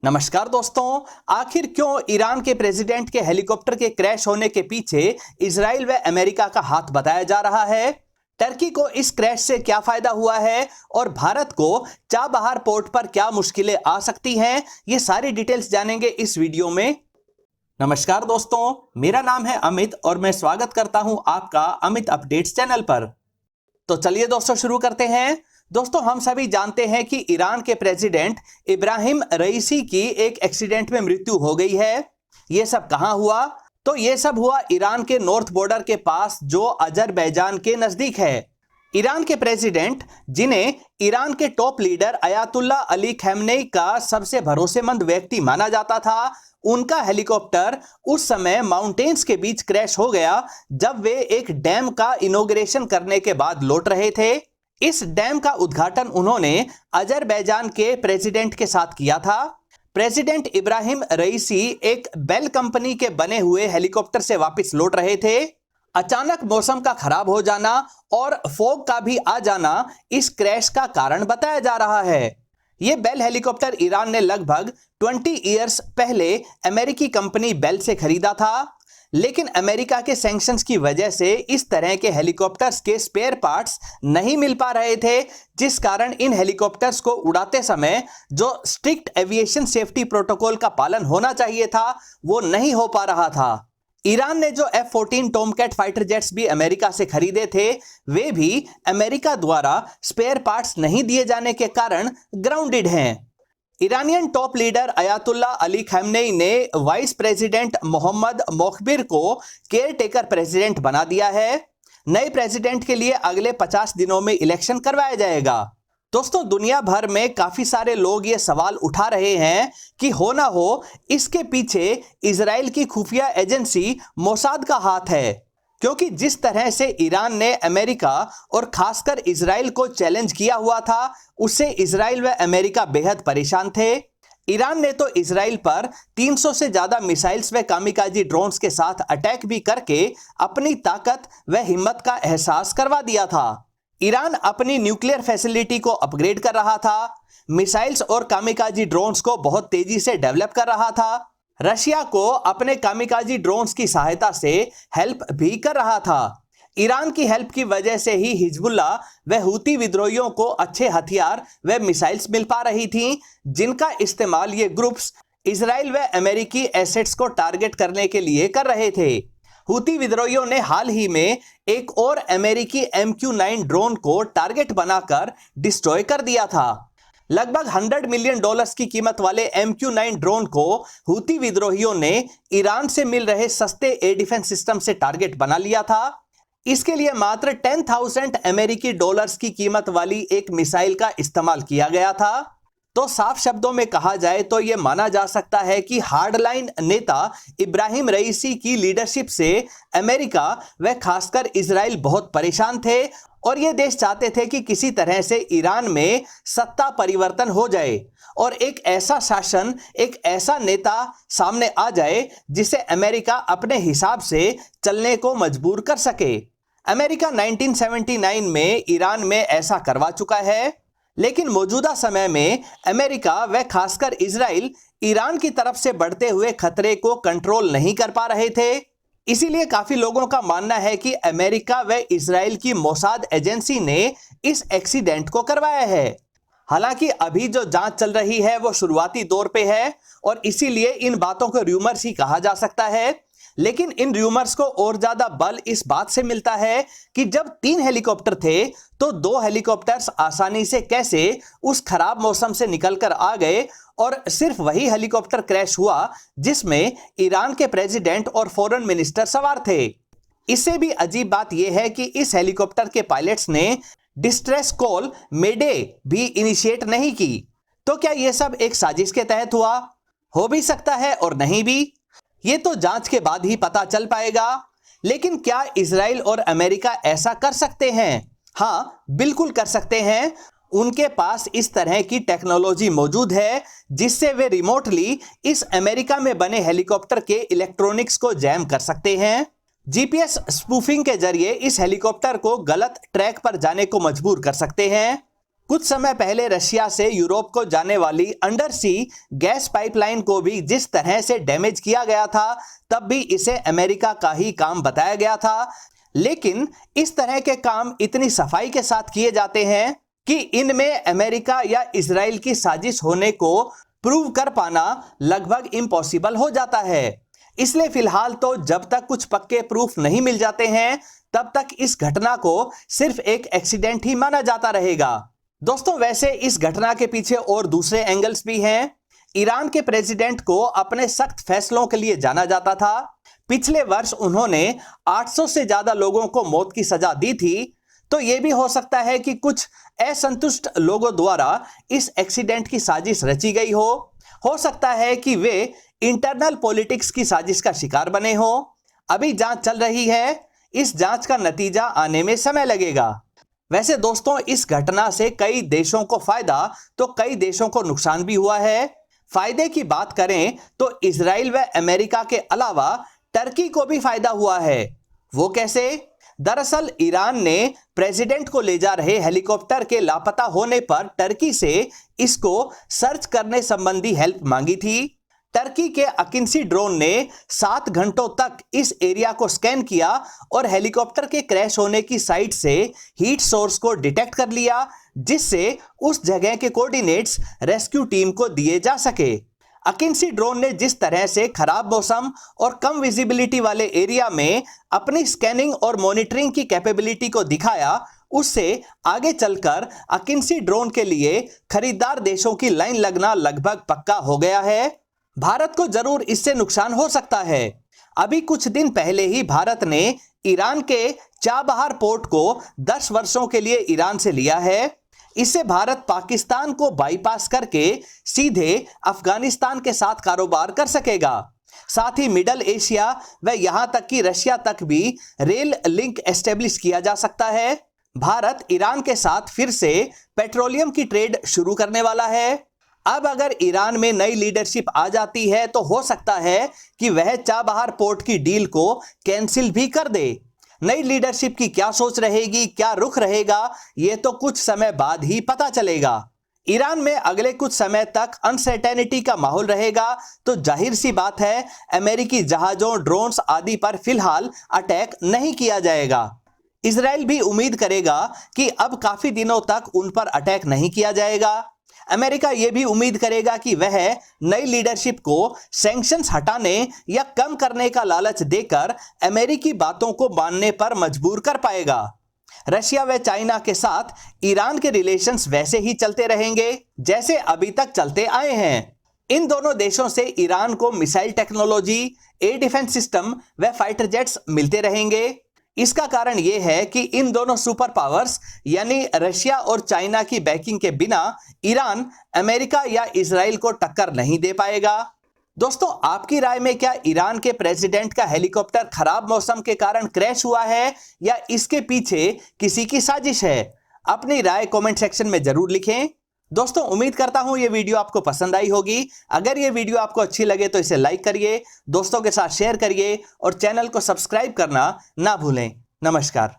नमस्कार दोस्तों। आखिर क्यों ईरान के प्रेसिडेंट के हेलीकॉप्टर के क्रैश होने के पीछे इजराइल व अमेरिका का हाथ बताया जा रहा है? टर्की को इस क्रैश से क्या फायदा हुआ है और भारत को चाबहार पोर्ट पर क्या मुश्किलें आ सकती हैं? ये सारी डिटेल्स जानेंगे इस वीडियो में। नमस्कार दोस्तों, मेरा नाम है अमित और मैं स्वागत करता हूं आपका अमित अपडेट्स चैनल पर। तो चलिए दोस्तों शुरू करते हैं। दोस्तों, हम सभी जानते हैं कि ईरान के प्रेसिडेंट इब्राहिम रईसी की एक एक्सीडेंट में मृत्यु हो गई है। यह सब कहां हुआ? तो यह सब हुआ ईरान के नॉर्थ बॉर्डर के पास, जो अजरबैजान के नजदीक है। ईरान के प्रेसिडेंट, जिन्हें ईरान के टॉप लीडर अयातुल्ला अली खamenei का सबसे भरोसेमंद व्यक्ति माना जाता था, उनका हेलीकॉप्टर उस समय माउंटेन्स के बीच क्रैश हो गया जब वे एक डैम का इनॉग्रेशन करने के बाद लौट रहे थे। इस डैम का उद्घाटन उन्होंने अजरबैजान के प्रेसिडेंट के साथ किया था। प्रेसिडेंट इब्राहिम रईसी एक बेल कंपनी के बने हुए हेलीकॉप्टर से वापस लौट रहे थे। अचानक मौसम का खराब हो जाना और फॉग का भी आ जाना इस क्रैश का कारण बताया जा रहा है। यह बेल हेलीकॉप्टर ईरान ने लगभग 20 इयर्स पहले अमेरिकी कंपनी बेल से खरीदा था, लेकिन अमेरिका के सैंक्शंस की वजह से इस तरह के हेलीकॉप्टर्स के स्पेयर पार्ट्स नहीं मिल पा रहे थे, जिस कारण इन हेलीकॉप्टर्स को उड़ाते समय जो स्ट्रिक्ट एविएशन सेफ्टी प्रोटोकॉल का पालन होना चाहिए था, वो नहीं हो पा रहा था। ईरान ने जो F-14 टॉमकैट फाइटर जेट्स भी अमेरिका से खरीदे थे, वे भी अमेरिका द्वारा स्पेयर पार्ट्स नहीं दिए जाने के कारण ग्राउंडेड हैं। Iranian top leader Ayatollah Ali खamenei ने वाइस प्रेसिडेंट मोहम्मद मोखबिर को केयर टेकर प्रेसिडेंट बना दिया है। नए प्रेसिडेंट के लिए अगले 50 दिनों में इलेक्शन करवाया जाएगा। दोस्तों, दुनिया भर में काफी सारे लोग ये सवाल उठा रहे हैं कि हो ना हो इसके पीछे इजराइल की खुफिया एजेंसी मोसाद का हाथ है, क्योंकि जिस तरह से ईरान ने अमेरिका और खासकर इजराइल को चैलेंज किया हुआ था, उससे इजराइल व अमेरिका बेहद परेशान थे। ईरान ने तो इजराइल पर 300 से ज्यादा मिसाइल्स व कामिकाजी ड्रोन्स के साथ अटैक भी करके अपनी ताकत व हिम्मत का एहसास करवा दिया था। ईरान अपनी न्यूक्लियर फैसिलिटी को अपग्रेड कर रहा था, मिसाइल्स और कामिकाजी ड्रोन्स को बहुत तेजी से डेवलप कर रहा था, रशिया को अपने कामिकाजी ड्रोन्स की सहायता से हेल्प भी कर रहा था। ईरान की हेल्प की वजह से ही हिजबुल्लाह व हूती विद्रोहियों को अच्छे हथियार व मिसाइल्स मिल पा रही थीं, जिनका इस्तेमाल ये ग्रुप्स इजराइल व अमेरिकी एसेट्स को टारगेट करने के लिए कर रहे थे। हूती विद्रोहियों ने हाल ही में एक और अमेरिकी MQ-9 ड्रोन को टारगेट बनाकर डिस्ट्रॉय कर दिया था। लगभग $100 मिलियन की कीमत वाले MQ-9 ड्रोन को हूती विद्रोहियों ने ईरान से मिल रहे सस्ते एयर डिफेंस सिस्टम से टारगेट बना लिया था। इसके लिए मात्र 10,000 अमेरिकी डॉलर्स की कीमत वाली एक मिसाइल का इस्तेमाल किया गया था। तो साफ शब्दों में कहा जाए तो यह माना जा सकता है कि हार्डलाइन नेता इब्राहिम रईसी की लीडरशिप से अमेरिका व खासकर इजराइल बहुत परेशान थे और ये देश चाहते थे कि किसी तरह से ईरान में सत्ता परिवर्तन हो जाए और एक ऐसा शासन, एक ऐसा नेता सामने आ जाए जिसे अमेरिका अपने हिसाब से चलने को मजबूर कर सके। अमेरिका 1979 में ईरान में ऐसा करवा चुका है, लेकिन मौजूदा समय में अमेरिका व खासकर इजराइल ईरान की तरफ से बढ़ते हुए खतरे को कंट्रोल नहीं कर पा रहे थे। इसीलिए काफी लोगों का मानना है कि अमेरिका व इजराइल की मोसाद एजेंसी ने इस एक्सीडेंट को करवाया है। हालांकि अभी जो जांच चल रही है वो शुरुआती दौर पे है और इसीलिए इन बातों को र्यूमर्स ही कहा जा सकता है, लेकिन इन र्यूमर्स को और ज्यादा बल इस बात से मिलता है कि जब 3 हेलीकॉप्टर थे तो 2 हेलीकॉप्टर्स आसानी से कैसे उस खराब मौसम से निकलकर आ गए और सिर्फ वही हेलीकॉप्टर क्रैश हुआ जिसमें ईरान के प्रेसिडेंट और फॉरेन मिनिस्टर सवार थे। इससे भी अजीब बात यह है कि इस हेलीकॉप्टर के पायलट्स ने डिस्ट्रेस कॉल मेडे भी इनिशिएट नहीं की। तो क्या यह सब एक साजिश के तहत हुआ? हो भी सकता है और नहीं भी, ये तो जांच के बाद ही पता चल पाएगा। लेकिन क्या इजराइल और अमेरिका ऐसा कर सकते हैं? हाँ, बिल्कुल कर सकते हैं। उनके पास इस तरह की टेक्नोलॉजी मौजूद है जिससे वे रिमोटली इस अमेरिका में बने हेलीकॉप्टर के इलेक्ट्रॉनिक्स को जैम कर सकते हैं। GPS स्पूफिंग के जरिए इस हेलीकॉप्टर को गलत ट्रैक पर जाने को मजबूर कर सकते हैं। कुछ समय पहले रशिया से यूरोप को जाने वाली अंडर सी गैस पाइपलाइन को भी जिस तरह से डैमेज किया गया था, तब भी इसे अमेरिका का ही काम बताया गया था। लेकिन इस तरह के काम इतनी सफाई के साथ किए जाते हैं कि इनमें अमेरिका या इजराइल की साजिश होने को प्रूव कर पाना लगभग इम्पॉसिबल हो जाता है। इसलिए फिलहाल तो जब तक कुछ पक्के प्रूफ नहीं मिल जाते हैं, तब तक इस घटना को सिर्फ एक एक्सीडेंट ही माना जाता रहेगा। दोस्तों, वैसे इस घटना के पीछे और दूसरे एंगल्स भी हैं। ईरान के प्रेसिडेंट को अपने सख्त फैसलों के लिए जाना जाता था। पिछले वर्ष उन्होंने 800 से ज्यादा लोगों को मौत की सजा दी थी। तो यह भी हो सकता है कि कुछ असंतुष्ट लोगों द्वारा इस एक्सीडेंट की साजिश रची गई हो सकता है कि वे इंटरनल पॉलिटिक्स की साजिश का शिकार बने हो। अभी जांच चल रही है, इस जांच का नतीजा आने में समय लगेगा। वैसे दोस्तों, इस घटना से कई देशों को फायदा तो कई देशों को नुकसान भी हुआ है। फायदे की बात करें तो इजराइल व अमेरिका के अलावा टर्की को भी फायदा हुआ है। वो कैसे? दरअसल ईरान ने प्रेसिडेंट को ले जा रहे हेलीकॉप्टर के लापता होने पर टर्की से इसको सर्च करने संबंधी हेल्प मांगी थी। टर्की के अकिंसी ड्रोन ने 7 घंटों तक इस एरिया को स्कैन किया और हेलीकॉप्टर के क्रैश होने की साइट से हीट सोर्स को डिटेक्ट कर लिया, जिससे उस जगह के कोऑर्डिनेट्स रेस्क्यू टीम को दिए जा सके। अकिंसी ड्रोन ने जिस तरह से खराब मौसम और कम विजिबिलिटी वाले एरिया में अपनी स्कैनिंग और मॉनिटरिंग की कैपेबिलिटी को दिखाया, उससे आगे चलकर अकिंसी ड्रोन के लिए खरीदार देशों की लाइन लगना लगभग पक्का हो गया है। भारत को जरूर इससे नुकसान हो सकता है। अभी कुछ दिन पहले ही भारत ने ईरान के चाबहार पोर्ट को 10 वर्षों के लिए ईरान से लिया है। इससे भारत पाकिस्तान को बाईपास करके सीधे अफगानिस्तान के साथ कारोबार कर सकेगा। साथ ही मिडल एशिया व यहां तक कि रशिया तक भी रेल लिंक एस्टेब्लिश किया जा सकता है। भारत ईरान के साथ फिर से पेट्रोलियम की ट्रेड शुरू करने वाला है। अब अगर ईरान में नई लीडरशिप आ जाती है तो हो सकता है कि वह चाबहार पोर्ट की डील को कैंसिल भी कर दे। नई लीडरशिप की क्या सोच रहेगी, क्या रुख रहेगा, यह तो कुछ समय बाद ही पता चलेगा। ईरान में अगले कुछ समय तक अनसर्टेनिटी का माहौल रहेगा, तो जाहिर सी बात है अमेरिकी जहाजों, ड्रोन्स आदि पर फिलहाल अटैक नहीं किया जाएगा। इजराइल भी उम्मीद करेगा कि अब काफी दिनों तक उन पर अटैक नहीं किया जाएगा। अमेरिका यह भी उम्मीद करेगा कि वह नई लीडरशिप को सैंक्शंस हटाने या कम करने का लालच देकर अमेरिकी बातों को मानने पर मजबूर कर पाएगा। रशिया व चाइना के साथ ईरान के रिलेशंस वैसे ही चलते रहेंगे जैसे अभी तक चलते आए हैं। इन दोनों देशों से ईरान को missile technology, air defence system व फाइटर जेट्स मिलते रहेंगे। इसका कारण यह है कि इन दोनों सुपर पावर्स यानी रशिया और चाइना की बैकिंग के बिना ईरान अमेरिका या इजराइल को टक्कर नहीं दे पाएगा। दोस्तों, आपकी राय में क्या ईरान के प्रेसिडेंट का हेलीकॉप्टर खराब मौसम के कारण क्रैश हुआ है या इसके पीछे किसी की साजिश है? अपनी राय कमेंट सेक्शन में जरूर लिखें। दोस्तों, उम्मीद करता हूं ये वीडियो आपको पसंद आई होगी। अगर ये वीडियो आपको अच्छी लगे तो इसे लाइक करिए, दोस्तों के साथ शेयर करिए और चैनल को सब्सक्राइब करना ना भूलें। नमस्कार।